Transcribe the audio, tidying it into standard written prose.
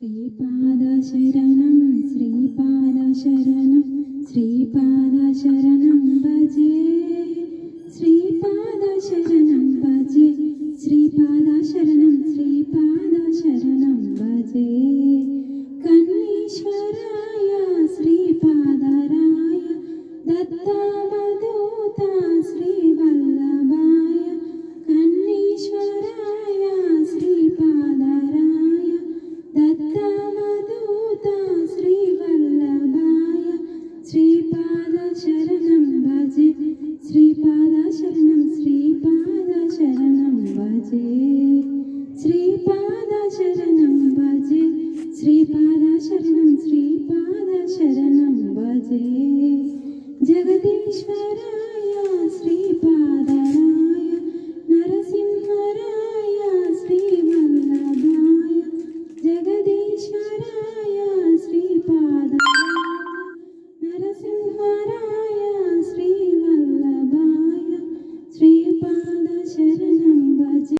श्रीपादशरणं श्रीपादशरणं श्रीपादशरणं भजे श्रीपादशरणं भजे श्रीपादशरणं श्रीपादशरणं भजे कन्नीश्वराय श्रीपादराय दत्तावधूता श्रीवल्लभाय कन्नीश्वराय श्रीपादराय दत्तावधूता श्रीवल्लभाय श्रीपादशरणं भजे श्रीपादशरणं श्रीपादशरणं भजे श्रीपादशरणं भजे श्रीपादशरणं श्रीपादशरणं भजे जगदीश्वराय श्रीपादराय नरसिंहराय श्रीवल्लभाय जगदीश्वराय श्रीपादराय नरसिंहराय